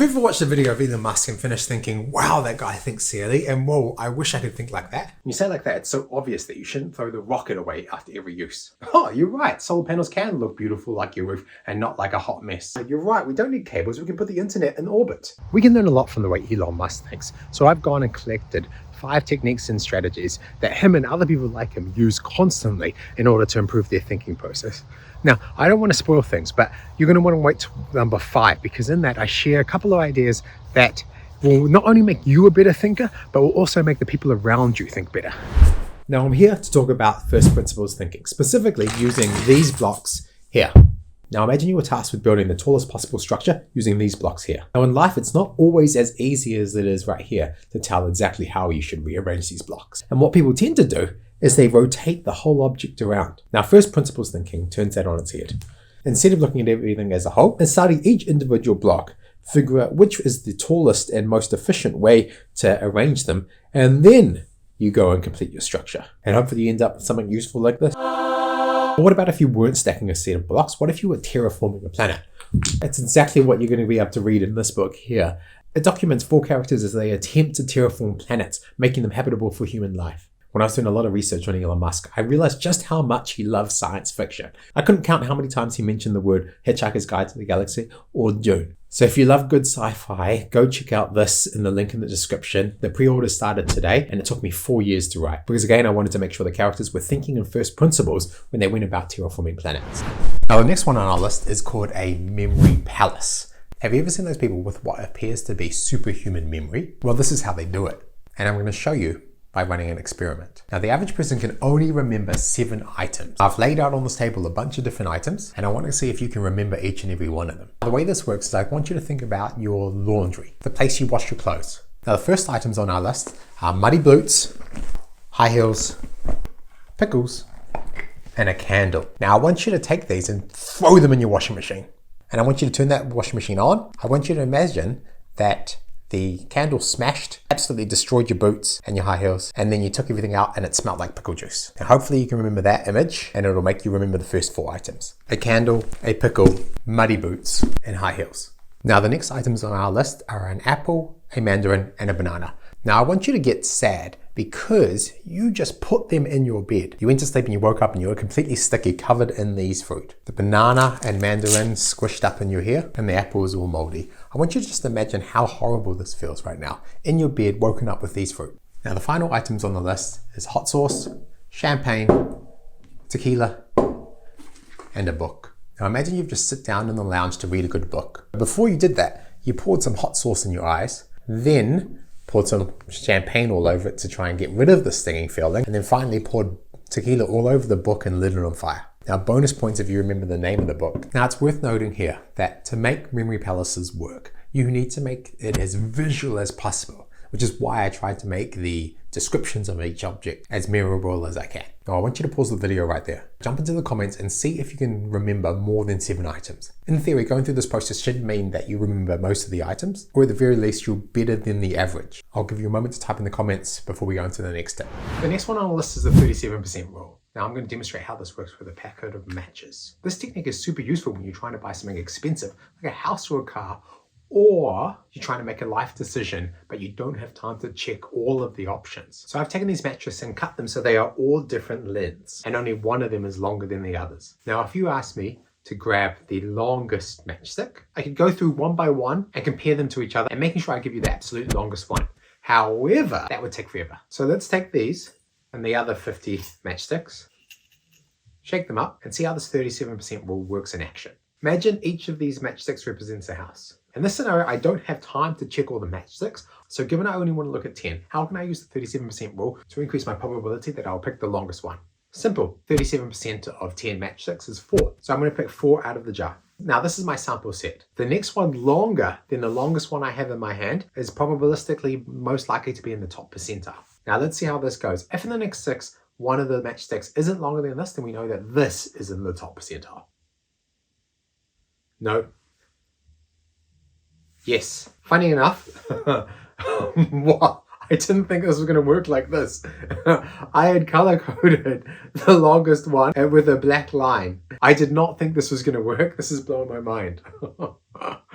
Have you ever watched a video of Elon Musk and finished thinking, wow, that guy thinks clearly, and whoa, I wish I could think like that? When you say it like that, it's so obvious that you shouldn't throw the rocket away after every use. Oh, you're right, solar panels can look beautiful like your roof and not like a hot mess. You're right, we don't need cables, we can put the internet in orbit. We can learn a lot from the way Elon Musk thinks, so I've gone and collected 5 techniques and strategies that him and other people like him use constantly in order to improve their thinking process. Now, I don't want to spoil things, but you're going to want to wait till number 5, because in that I share a couple of ideas that will not only make you a better thinker, but will also make the people around you think better. Now, I'm here to talk about first principles thinking, specifically using these blocks here. Now, imagine you were tasked with building the tallest possible structure using these blocks here. Now, in life, it's not always as easy as it is right here to tell exactly how you should rearrange these blocks. And what people tend to do is they rotate the whole object around. Now, first principles thinking turns that on its head. Instead of looking at everything as a whole and studying each individual block, figure out which is the tallest and most efficient way to arrange them, and then you go and complete your structure. And hopefully you end up with something useful like this. But what about if you weren't stacking a set of blocks? What if you were terraforming a planet? That's exactly what you're going to be able to read in this book here. It documents 4 characters as they attempt to terraform planets, making them habitable for human life. When I was doing a lot of research on Elon Musk, I realized just how much he loves science fiction. I couldn't count how many times he mentioned the word Hitchhiker's Guide to the Galaxy or Dune. So if you love good sci-fi, go check out this in the link in the description. The pre-order started today and it took me 4 years to write, because again, I wanted to make sure the characters were thinking in first principles when they went about terraforming planets. Now, the next one on our list is called a memory palace. Have you ever seen those people with what appears to be superhuman memory? Well, this is how they do it. And I'm going to show you by running an experiment. Now, the average person can only remember 7 items. I've laid out on this table a bunch of different items, and I want to see if you can remember each and every one of them. The way this works is I want you to think about your laundry, the place you wash your clothes. Now, the first items on our list are muddy boots, high heels, pickles, and a candle. Now, I want you to take these and throw them in your washing machine. And I want you to turn that washing machine on. I want you to imagine that the candle smashed, absolutely destroyed your boots and your high heels, and then you took everything out and it smelled like pickle juice. Now, hopefully you can remember that image and it'll make you remember the first 4 items. A candle, a pickle, muddy boots, and high heels. Now, the next items on our list are an apple, a mandarin, and a banana. Now, I want you to get sad because you just put them in your bed. You went to sleep and you woke up and you were completely sticky, covered in these fruit. The banana and mandarin squished up in your hair, and the apple is all moldy. I want you to just imagine how horrible this feels right now, in your bed, woken up with these fruit. Now, the final items on the list is hot sauce, champagne, tequila, and a book. Now, imagine you've just sit down in the lounge to read a good book. Before you did that, you poured some hot sauce in your eyes, then poured some champagne all over it to try and get rid of the stinging feeling, and then finally poured tequila all over the book and lit it on fire. Now, bonus points if you remember the name of the book. Now, it's worth noting here that to make memory palaces work, you need to make it as visual as possible, which is why I tried to make the descriptions of each object as memorable as I can. Now, I want you to pause the video right there. Jump into the comments and see if you can remember more than 7 items. In theory, going through this process should mean that you remember most of the items, or at the very least, you're better than the average. I'll give you a moment to type in the comments before we go into the next step. The next one on the list is the 37% rule. Now, I'm going to demonstrate how this works with a packet of matches. This technique is super useful when you're trying to buy something expensive, like a house or a car, or you're trying to make a life decision, but you don't have time to check all of the options. So I've taken these matches and cut them so they are all different lengths, and only one of them is longer than the others. Now, if you ask me to grab the longest matchstick, I could go through one by one and compare them to each other and making sure I give you the absolute longest one. However, that would take forever. So let's take these and the other 50 matchsticks, shake them up, and see how this 37% rule works in action. Imagine each of these matchsticks represents a house. In this scenario, I don't have time to check all the matchsticks, so given I only want to look at 10, how can I use the 37% rule to increase my probability that I'll pick the longest one? Simple, 37% of 10 matchsticks is 4, so I'm going to pick 4 out of the jar. Now, this is my sample set. The next one longer than the longest one I have in my hand is probabilistically most likely to be in the top percentile. Now, let's see how this goes. If in the next 6, one of the matchsticks isn't longer than this, then we know that this is in the top percentile. No. Yes. Funny enough, what? I didn't think this was going to work like this. I had color coded the longest one with a black line. I did not think this was going to work. This is blowing my mind.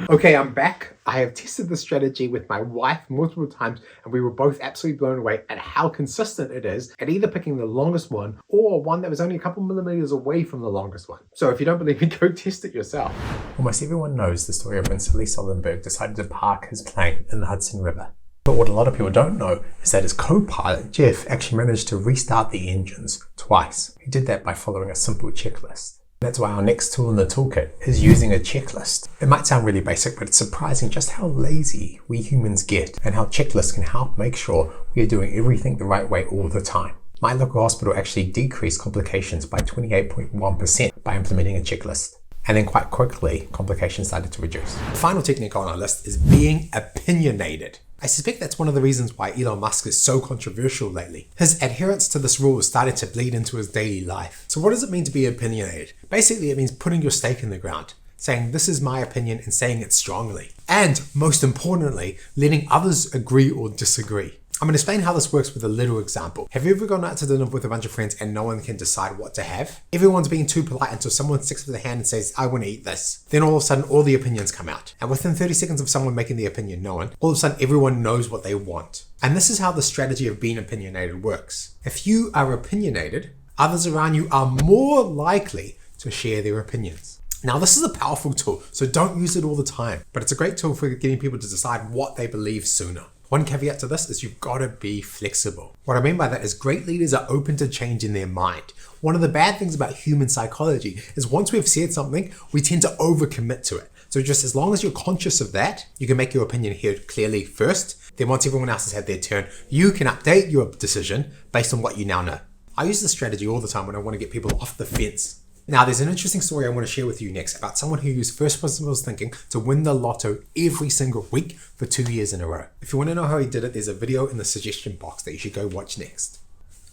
Okay, I'm back. I have tested this strategy with my wife multiple times, and we were both absolutely blown away at how consistent it is at either picking the longest one or one that was only a couple millimeters away from the longest one. So if you don't believe me, go test it yourself. Almost everyone knows the story of when Sully Sullenberg decided to park his plane in the Hudson River. But what a lot of people don't know is that his co-pilot, Jeff, actually managed to restart the engines twice. He did that by following a simple checklist. That's why our next tool in the toolkit is using a checklist. It might sound really basic, but it's surprising just how lazy we humans get and how checklists can help make sure we are doing everything the right way all the time. My local hospital actually decreased complications by 28.1% by implementing a checklist. And then quite quickly, complications started to reduce. The final technique on our list is being opinionated. I suspect that's one of the reasons why Elon Musk is so controversial lately. His adherence to this rule has started to bleed into his daily life. So what does it mean to be opinionated? Basically, it means putting your stake in the ground, saying this is my opinion and saying it strongly. And most importantly, letting others agree or disagree. I'm going to explain how this works with a little example. Have you ever gone out to dinner with a bunch of friends and no one can decide what to have? Everyone's being too polite until someone sticks with a hand and says, I want to eat this. Then all of a sudden, all the opinions come out. And within 30 seconds of someone making the opinion known, all of a sudden everyone knows what they want. And this is how the strategy of being opinionated works. If you are opinionated, others around you are more likely to share their opinions. Now, this is a powerful tool, so don't use it all the time. But it's a great tool for getting people to decide what they believe sooner. One caveat to this is you've got to be flexible. What I mean by that is great leaders are open to change in their mind. One of the bad things about human psychology is once we've said something, we tend to overcommit to it. So just as long as you're conscious of that, you can make your opinion heard clearly first. Then once everyone else has had their turn, you can update your decision based on what you now know. I use this strategy all the time when I want to get people off the fence. Now, there's an interesting story I want to share with you next about someone who used first principles thinking to win the lotto every single week for 2 years in a row. If you want to know how he did it, there's a video in the suggestion box that you should go watch next.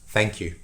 Thank you.